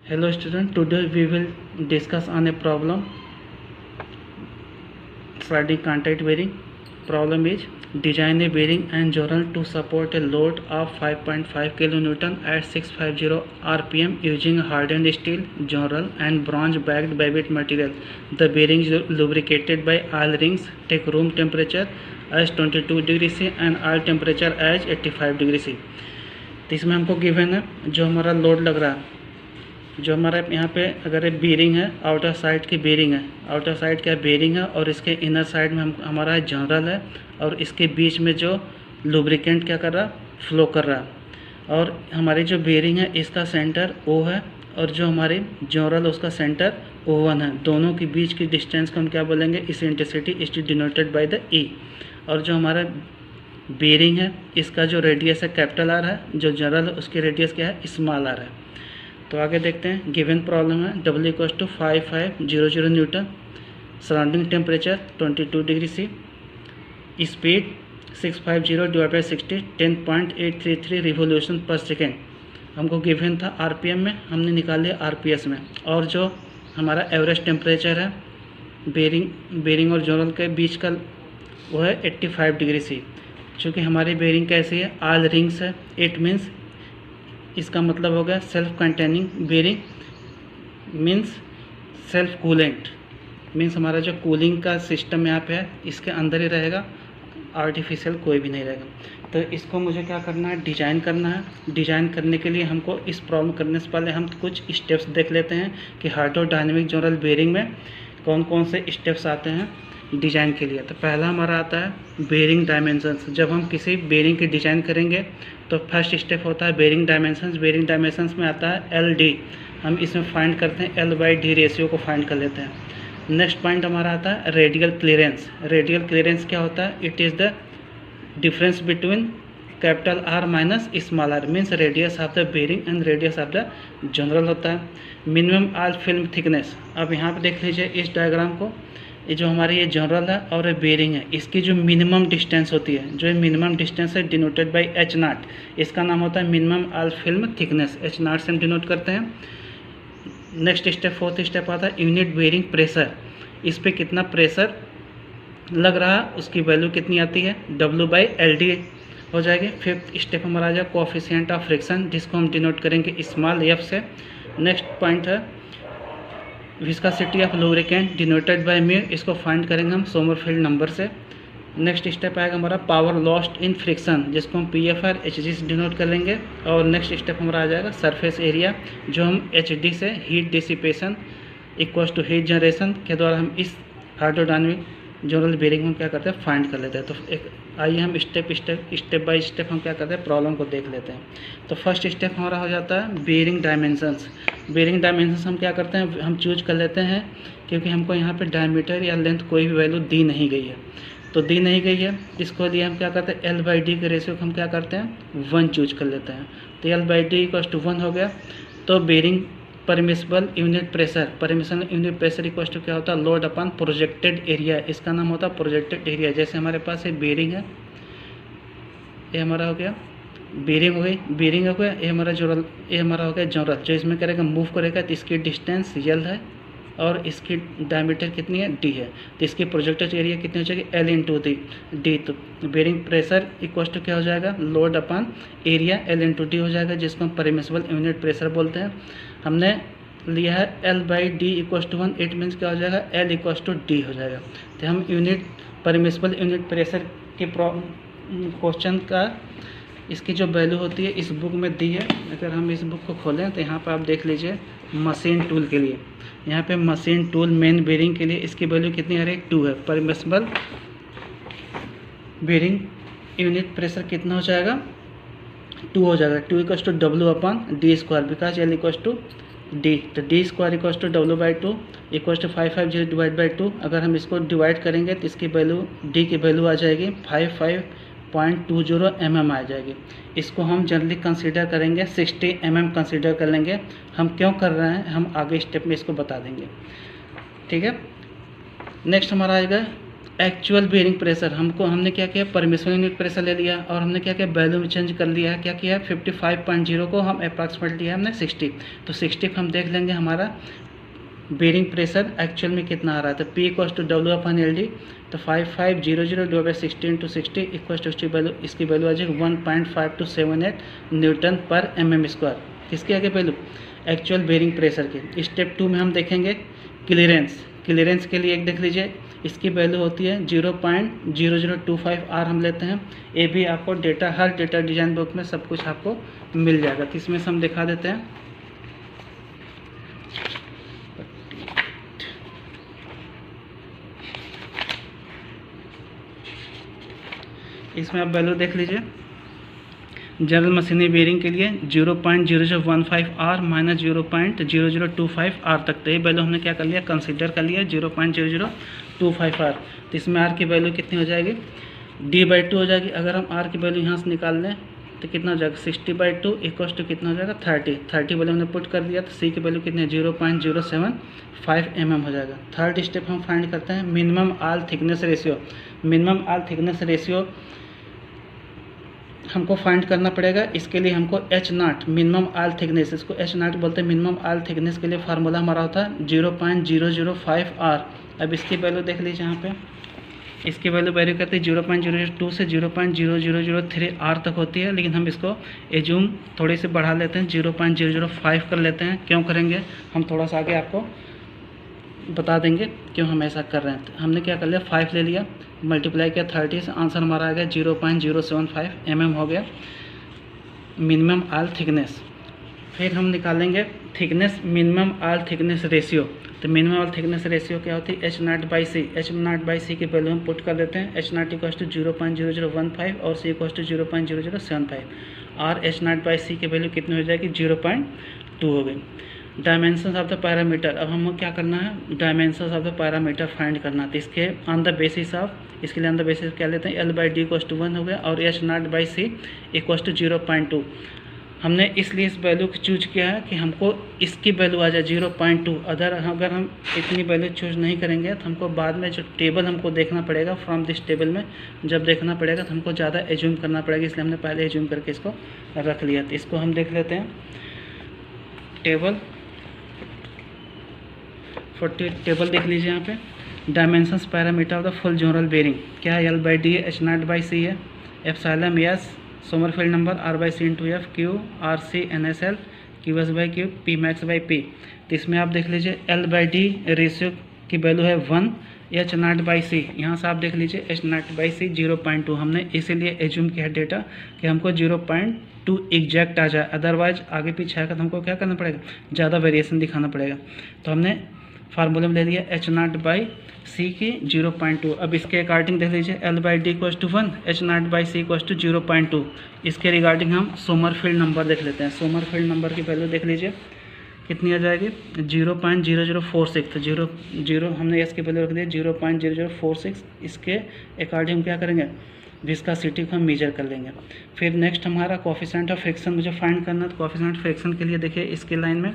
Hello student, today we will discuss on a problem sliding contact bearing. Problem is design a bearing and journal to support a load of 5.5 kN at 650 rpm using hardened steel journal and bronze backed babbitt material. The bearing is lubricated by oil rings. Take room temperature as 22 degree C and oil temperature as 85 degree C. तो इसमें हमको given है जो हमारा load लग रहा है, जो हमारा यहाँ पे अगर ये बेरिंग है, आउटर साइड की बेरिंग है, आउटर साइड का बेरिंग है और इसके इनर साइड में हमारा जनरल है और इसके बीच में जो लुब्रिकेंट क्या कर रहा, फ्लो कर रहा है। और हमारी जो बेरिंग है इसका सेंटर O है और जो हमारी जनरल उसका सेंटर O1 है। दोनों के बीच की डिस्टेंस को हम क्या बोलेंगे, eccentricity is denoted by the E। और जो हमारा बेरिंग है इसका जो रेडियस है कैपिटल R है, जो जनरल है उसकी रेडियस क्या है, स्मॉल r है। तो आगे देखते हैं। गिवन प्रॉब्लम है W = 5500 Newton, surrounding temperature 22 degree C, speed 650 divide by 60 10.833 revolution per second. हमको गिवन था RPM में, हमने निकाल लिया RPS में। और जो हमारा एवरेज टेम्परेचर है बेरिंग और जोनल के बीच का वो है 85 डिग्री C। चूँकि हमारी बेरिंग कैसी है, ऑयल रिंग्स है, इट मीन्स इसका मतलब हो गया self containing bearing, means self coolant, means हमारा जो कूलिंग का सिस्टम यहाँ पे है इसके अंदर ही रहेगा, आर्टिफिशियल कोई भी नहीं रहेगा। तो इसको मुझे क्या करना है, डिजाइन करना है। डिजाइन करने के लिए हमको इस प्रॉब्लम करने से पहले हम कुछ स्टेप्स देख लेते हैं कि हाइड्रोडायनेमिक जोनल बेरिंग में कौन कौन से स्टेप्स आते हैं डिजाइन के लिए। तो पहला हमारा आता है बेरिंग डायमेंशंस। जब हम किसी बेरिंग की डिजाइन करेंगे तो फर्स्ट स्टेप होता है बेरिंग डायमेंशंस। बेरिंग डायमेंशंस में आता है LD, हम इसमें फाइंड करते हैं L/D रेशियो को फाइंड कर लेते हैं। नेक्स्ट पॉइंट हमारा आता है रेडियल क्लियरेंस। रेडियल क्लियरेंस क्या होता है, it is the difference between capital R minus small r, means radius of the bearing and radius of the journal होता है। मिनिमम ऑयल फिल्म थिकनेस, अब यहाँ पे देख लीजिए इस डायग्राम को, ये जो हमारी ये जनरल है और ये बेरिंग है, इसकी जो मिनिमम डिस्टेंस होती है, जो मिनिमम डिस्टेंस है डिनोटेड बाय H0, इसका नाम होता है minimum oil film thickness. H0 से हम डिनोट करते हैं। नेक्स्ट स्टेप, फोर्थ स्टेप आता है यूनिट बेरिंग प्रेशर। इस पर कितना प्रेशर लग रहा है उसकी वैल्यू कितनी आती है, W/LD हो जाएगी। फिफ्थ स्टेप हमारा आ जाएगा कोएफिशिएंट ऑफ फ्रिक्शन, जिसको हम डिनोट करेंगे स्मॉल f से। नेक्स्ट पॉइंट है viscosity of lubricant denoted by mu, इसको फाइंड करेंगे हम सोमरफेल्ड नंबर से। नेक्स्ट स्टेप आएगा हमारा पावर लॉस्ट इन फ्रिक्शन, जिसको हम PFR Hg से डिनोट कर लेंगे। और नेक्स्ट स्टेप हमारा आ जाएगा सरफेस एरिया, जो हम HD से heat dissipation equals to heat generation के द्वारा हम इस हाइड्रोडायनेमिक जोनल बेरिंग में क्या करते हैं, फाइंड कर लेते हैं। तो एक आइए हम स्टेप बाय स्टेप हम क्या करते हैं, प्रॉब्लम को देख लेते हैं। तो फर्स्ट स्टेप हमारा हो जाता है बेरिंग डायमेंशंस। बेरिंग डायमेंशंस हम क्या करते हैं, हम चूज कर लेते हैं क्योंकि हमको यहाँ पे डायमीटर या लेंथ कोई भी वैल्यू दी नहीं गई है। तो दी नहीं गई है, इसको लिए हम क्या करते हैं L/D के रेशियो को हम क्या करते हैं 1 चूज कर लेते हैं। तो L/D = 1 हो गया। तो bearing permissible unit pressure, permissible unit pressure equal to क्या होता है, लोड अपॉन प्रोजेक्टेड एरिया, इसका नाम होता है प्रोजेक्टेड एरिया। जैसे हमारे पास ये बेरिंग है, ये हमारा हो गया बेरिंग हो गई, बेरिंग हो गया, ये हमारा जोरल, ये हमारा हो गया जनरल, जो इसमें करेगा मूव करेगा तो इसकी डिस्टेंस L है और इसकी डायमीटर कितनी है, D है। तो इसकी प्रोजेक्टेड एरिया कितनी हो जाएगी, L/D। तो बेरिंग प्रेशर इक्वल टू क्या हो जाएगा, लोड अपॉन एरिया L/D हो जाएगा, जिसको हम परमिसिबल यूनिट प्रेशर बोलते हैं। हमने लिया है L/D = 1, इट मीन्स क्या हो जाएगा, L = D हो जाएगा। तो हम यूनिट परमिसिबल यूनिट प्रेशर के क्वेश्चन का इसकी जो वैल्यू होती है इस बुक में दी है। अगर हम इस बुक को खोलें तो यहाँ पर आप देख लीजिए मशीन टूल के लिए, यहाँ पे मशीन टूल मेन बेरिंग के लिए इसकी वैल्यू कितनी आ रही है, 2 है। परमिसिबल बेरिंग यूनिट प्रेशर कितना हो जाएगा, 2 हो जाएगा। 2 = W/D², बिकॉज L = D। तो D² = W/2 = 550 डिवाइड बाई 2। अगर हम इसको डिवाइड करेंगे तो इसकी वैल्यू D की वैल्यू आ जाएगी 55.20 mm आ जाएगी। इसको हम जनरली कंसीडर करेंगे 60 mm कंसीडर कर लेंगे। हम क्यों कर रहे हैं, हम आगे स्टेप में इसको बता देंगे, ठीक है। नेक्स्ट हमारा आएगा एक्चुअल बेरिंग प्रेशर हमने क्या किया, परमिशन यूनिट प्रेशर ले लिया और हमने क्या किया, वैल्यू में चेंज कर लिया है। क्या किया, 55.0 को हम अप्रॉक्सीमेट लिया हमने 60, तो 60 हम देख लेंगे हमारा बेरिंग प्रेशर एक्चुअल में कितना आ रहा है। तो P इक्वल्स टू W/LD, तो 5500/60 × 60 इक्वल्स टू इसकी वैल्यू आ जाएगी 1.5278 न्यूटन पर mm²। किसकी आगे वैल्यू, एक्चुअल बेरिंग प्रेशर की। स्टेप 2 में हम देखेंगे क्लियरेंस के लिए एक देख लीजिए, इसकी वैल्यू होती है 0.0025 R हम लेते हैं। ये भी आपको डेटा, हर डेटा डिज़ाइन बुक में सब कुछ आपको मिल जाएगा। तो इसमें से हम दिखा देते हैं, इसमें आप वैल्यू देख लीजिए। जनरल मशीनरी बेरिंग के लिए 0.0015 R माइनस 0.0025 R तक, तो ये वैल्यू हमने क्या कर लिया, कंसीडर कर लिया 0.0025 R। तो इसमें R की वैल्यू कितनी हो जाएगी, D/2 हो जाएगी। अगर हम R की वैल्यू यहाँ से निकाल लें तो कितना हो जाएगा, 60/2 इक्वल्स टू कितना हो जाएगा, 30 वैल्यू हमने पुट कर दिया। तो C की वैल्यू कितनी है, 0.075 mm हो जाएगा। थर्ड स्टेप हम फाइंड करते हैं मिनिमम आल थिकनेस रेशियो। मिनिमम आल थिकनेस रेशियो हमको फाइंड करना पड़ेगा। इसके लिए हमको H0 मिनिमम आल थिकनेस, इसको H0 बोलते हैं। मिनिमम आल थिकनेस के लिए फार्मूला हमारा होता है 0.005 R। अब इसकी वैल्यू देख लीजिए, यहाँ पे इसकी वैल्यू वेरी करती है 0.002 से 0.0003 R तक होती है, लेकिन हम इसको एज्यूम थोड़ी सी बढ़ा लेते हैं, 0.005 कर लेते हैं। क्यों करेंगे, हम थोड़ा सा आगे आपको बता देंगे क्यों हम ऐसा कर रहे हैं। तो हमने क्या कर लिया, 5 ले लिया, मल्टीप्लाई किया 30 से, आंसर हमारा आ गया 0.075 mm हो गया मिनिमम आल थिकनेस। फिर हम निकालेंगे थिकनेस, मिनिमम आल थिकनेस रेशियो। तो मिनिमम आल थिकनेस रेशियो क्या होती है, H0/C। H0/C की वैल्यू हम पुट कर देते हैं। H0 इक्वल्स टू 0.0015 और C इक्वल्स टू 0.0075। और H0/C की वैल्यू कितनी हो जाएगी, 0.2 हो गई। डायमेंशंस ऑफ द पैरामीटर, अब हम क्या करना है, dimensions of the parameter find करना। तो इसके ऑन द बेसिस ऑफ, इसके लिए ऑन द बेसिस क्या लेते हैं, L/D इक्वल्स टू 1 हो गया और H0/C इक्वल्स टू 0.2। हमने इसलिए इस वैल्यू को चूज किया है कि हमको इसकी वैल्यू आ जाए 0.2। अगर हम इतनी वैल्यू चूज नहीं करेंगे तो हमको बाद में जो टेबल हमको देखना पड़ेगा, फ्रॉम दिस टेबल में जब देखना पड़ेगा तो हमको ज़्यादा एज्यूम करना पड़ेगा, इसलिए हमने पहले एज्यूम करके इसको रख लिया। तो इसको हम देख लेते हैं, टेबल देख लीजिए यहाँ पे। Dimensions parameter of the full journal bearing क्या है, L/D है, H0/C है, epsilon S Sommerfeld number, R/C × F, Q RC NSL, QS/Q, Pmax/P। तो इसमें आप देख लीजिए L/D रेशियो की वैल्यू है 1, H0/C यहाँ से आप देख लीजिए H0/C 0.2। हमने इसीलिए एज्यूम किया है डेटा कि हमको 0.2 एग्जैक्ट आ जाए, अदरवाइज आगे पीछे आकर तो हमको क्या करना पड़ेगा, ज़्यादा वेरिएशन दिखाना पड़ेगा। तो हमने फार्मूले में ले लिया H0/C की 0.2। अब इसके अकॉर्डिंग देख लीजिए L/D equals to 1, H0/C equals to 0.2। इसके रिगार्डिंग हम सोमरफेल्ड नंबर देख लेते हैं। सोमरफेल्ड नंबर की वैल्यू देख लीजिए कितनी आ जाएगी, 0.0046। तो 0 हमने इसकी वैल्यू रख दी 0.0046। इसके अकॉर्डिंग हम क्या करेंगे, विस्कोसिटी को हम मेजर कर लेंगे। फिर नेक्स्ट हमारा कोफिशिएंट ऑफ फ्रिक्शन मुझे फाइंड करना है। तो कोफिशिएंट ऑफ फ्रिक्शन के लिए देखिए इसके लाइन में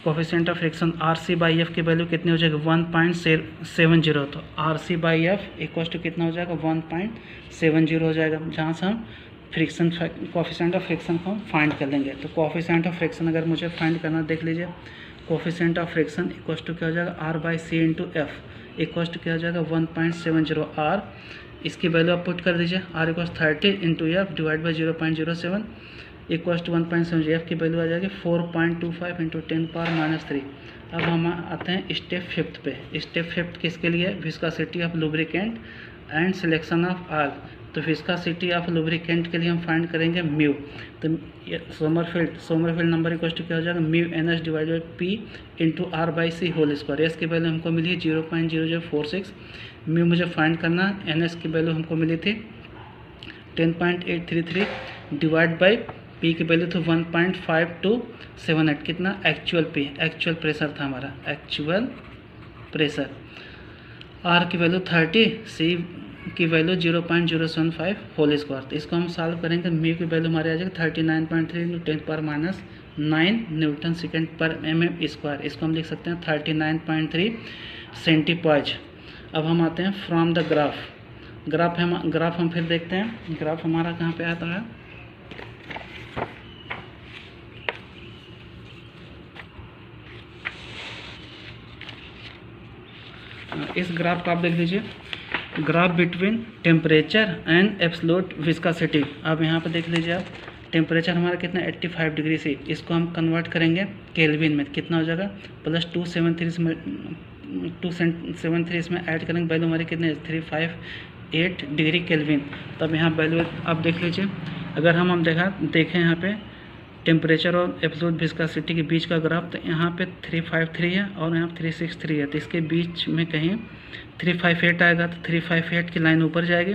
कोफिशिएंट ऑफ फ्रिक्शन RC/F की वैल्यू कितनी हो जाएगी, 1.70। तो RC/F इक्वल टू कितना हो जाएगा, 1.70 हो जाएगा, जहाँ से हम फ्रिक्शन कोफिशिएंट ऑफ फ्रिक्शन को हम फाइंड कर लेंगे। तो कोफिशिएंट ऑफ फ्रिक्शन अगर मुझे फाइंड करना, देख लीजिए coefficient of friction equal to क्या हो जाएगा, R/C × F इक्वल टू क्या हो जाएगा, 1.70 R। इसकी वैल्यू आप पुट कर दीजिए, R equal 30 × F divide by 0.07 equal to 1.70। F की वैल्यू आ जाएगी 4.25 × 10⁻³ अब हम आते हैं स्टेप 5 पे। स्टेप 5 किसके लिए, viscosity of lubricant and selection of all. तो विस्कोसिटी ऑफ लुब्रिकेंट के लिए हम फाइंड करेंगे म्यू। तो सोमरफेल्ड नंबर इक्वल टू क्या हो जाएगा, μNS divide by P × R/C whole square. S की वैल्यू हमको मिली है 0.0046। म्यू मुझे फाइंड करना, NS की वैल्यू हमको मिली थी 10.833 डिवाइड बाई P की वैल्यू थी 1.5278। कितना, एक्चुअल P, एक्चुअल प्रेशर था हमारा, एक्चुअल प्रेशर। R की वैल्यू 30, C की वैल्यू 0.075 होल स्क्वायर। तो इसको हम सॉल्व करेंगे, म्यू की वैल्यू हमारे आ जाएगी 39.3 × 10⁻⁹ न्यूटन सेकेंड पर mm²। इसको हम लिख सकते हैं 39.3 सेंटीपॉइज। अब हम आते हैं फ्रॉम द ग्राफ हम फिर देखते हैं ग्राफ हमारा कहाँ पे आता है। इस ग्राफ का आप देख लीजिए, graph between temperature and absolute viscosity. अब यहाँ पे देख लीजिए आप, टेम्परेचर हमारा कितना 85 डिग्री से, इसको हम कन्वर्ट करेंगे केल्विन में, कितना हो जाएगा प्लस 273 इसमें ऐड करेंगे, वैल्यू हमारी कितने 358 डिग्री केल्विन। तब यहाँ वैल्यू आप देख लीजिए, अगर हम देखें यहाँ पे टेम्परेचर और एब्सोल्यूट विस्कोसिटी के बीच का ग्राफ, तो यहाँ पे 353 है और यहाँ 363 है, तो इसके बीच में कहीं 358 आएगा, तो 358 की लाइन ऊपर जाएगी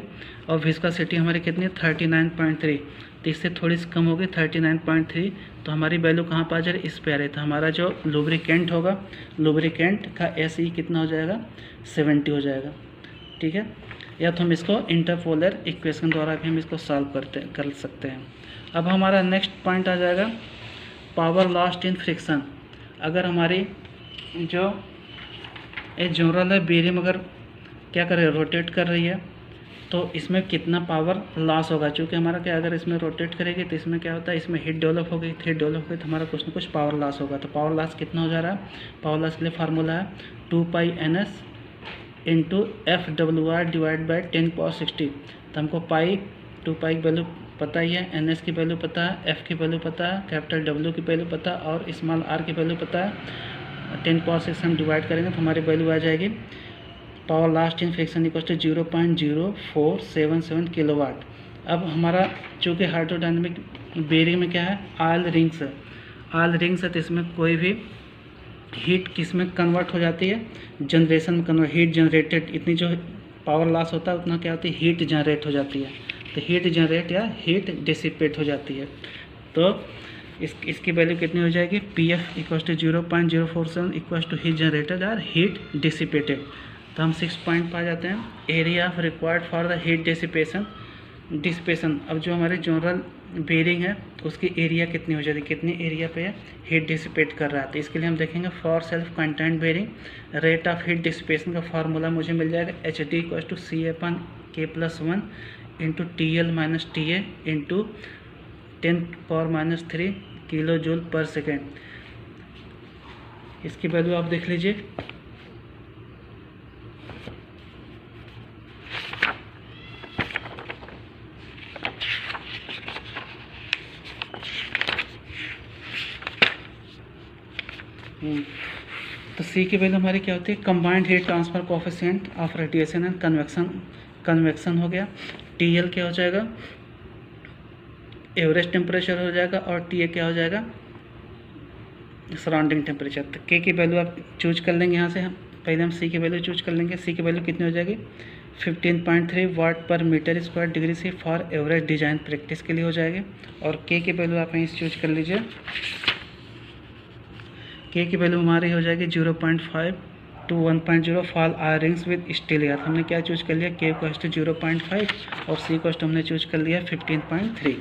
और विस्कोसिटी हमारी कितनी है 39.3, तो इससे थोड़ी सी कम होगी 39.3, तो हमारी वैल्यू कहाँ पर आ जाएगी इस पे आ रही है। तो हमारा जो लुब्रिकेंट होगा, लुब्रिकेंट का SE कितना हो जाएगा 70 हो जाएगा, ठीक है। या तो हम इसको इंटरपोलर इक्वेशन द्वारा भी हम इसको सॉल्व कर सकते हैं। अब हमारा नेक्स्ट पॉइंट आ जाएगा पावर लॉस्ट इन फ्रिक्शन। अगर हमारी जो एक जोरल है बेरिंग अगर क्या कर रही है रोटेट कर रही है, तो इसमें कितना पावर लॉस होगा। चूँकि हमारा क्या अगर इसमें रोटेट करेगी तो इसमें क्या होता है, इसमें हीट डेवलप हो गई, हीट डेवलप हो गई तो हमारा कुछ ना कुछ पावर लॉस होगा। तो पावर लॉस कितना हो जा रहा है, पावर लॉस के लिए फार्मूला है 2π/NS × FWR डिवाइड बाई 10⁻60। तो हमको 2π की वैल्यू पता ही है, NS की वैल्यू पता है, F की वैल्यू पता है, कैपिटल W की वैल्यू पता है और स्मॉल r की वैल्यू पता है। 10⁻6 हम डिवाइड करेंगे तो हमारी वैल्यू आ जाएगी power lost in friction equal to 0.0477 kilowatt. अब हमारा चूँकि हाइड्रोडायनेमिक बेरिंग में क्या है ऑयल रिंग्स है, तो इसमें कोई भी हीट किस में कन्वर्ट हो जाती है, जनरेशन में कन्वर्ट, हीट जनरेटेड, इतनी जो पावर लॉस होता है उतना क्या होती है हीट जनरेट हो जाती है। तो हीट जनरेट या हीट डिसिपेट हो जाती है। तो इसकी वैल्यू कितनी हो जाएगी PF equal to 0.047 equal to heat generated और हीट डिसिपेटेड। तो हम 6 पॉइंट पा जाते हैं, area of required for the heat dissipation. अब जो हमारे जनरल बेरिंग है उसकी एरिया कितनी हो जाती है, कितनी एरिया पे हीट डिसिपेट कर रहा है। तो इसके लिए हम देखेंगे for self content bearing rate of heat dissipation का फार्मूला मुझे मिल जाएगा HD equal to CA/K+1 into TL - TA into 10⁻³ kilo joule per second. इसकी वैल्यू आप देख लीजिए, तो C की वैल्यू हमारी क्या होती है combined heat transfer coefficient of radiation and convection हो गया। TL क्या हो जाएगा एवरेज टेम्परेचर हो जाएगा और TA क्या हो जाएगा सराउंडिंग टेम्परेचर। तो K की वैल्यू आप चूज कर लेंगे, यहाँ से हम पहले हम C की वैल्यू चूज कर लेंगे। C की वैल्यू कितनी हो जाएगी 15.3 वाट पर मीटर स्क्वायर डिग्री से फॉर एवरेज डिजाइन प्रैक्टिस के लिए हो जाएगी। और K की वैल्यू आप यहीं से चूज कर लीजिए, K की वैल्यू हमारी हो जाएगी 0.5 to 1.0 for oil rings with steel air. हमने क्या चूज कर लिया K को 0.5 और C को हमने चूज कर लिया 15.3।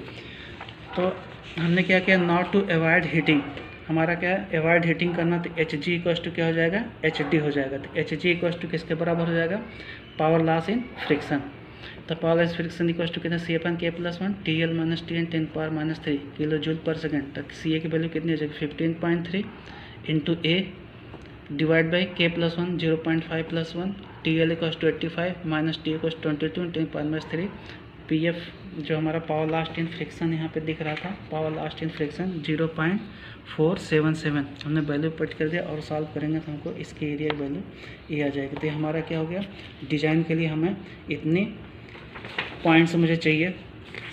तो हमने क्या किया नॉट टू अवॉइड हीटिंग, हमारा क्या है अवॉइड हीटिंग करना, तो Hg इक्वल टू क्या हो जाएगा HD हो जाएगा। तो Hg इक्वल टू किसके बराबर हो जाएगा पावर लॉस इन फ्रिक्शन। तो power loss friction equal to कितना CA/K+1 TL - TN 10⁻³ kilo joule per second. तो CA की वैल्यू कितनी हो जाएगी 15.3 into A divide by K+1 0.5 + 1 TL equal to 85 minus T equal 22 10⁻³ PF जो हमारा पावर लास्ट इन फ्रिक्शन यहाँ पे दिख रहा था, पावर लास्ट इन फ्रिक्शन 0.477 हमने वैल्यू पुट कर दिया और सॉल्व करेंगे तो हमको इसकी एरिया वैल्यू ये आ जाएगी। तो हमारा क्या हो गया डिजाइन के लिए हमें इतनी पॉइंट्स मुझे चाहिए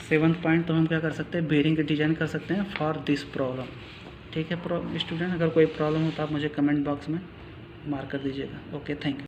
7 पॉइंट, तो हम क्या कर सकते हैं बेरिंग के डिजाइन कर सकते हैं फॉर दिस प्रॉब्लम। ठीक है स्टूडेंट, अगर कोई प्रॉब्लम हो तो आप मुझे कमेंट बॉक्स में मार्क कर दीजिएगा। Okay thank you.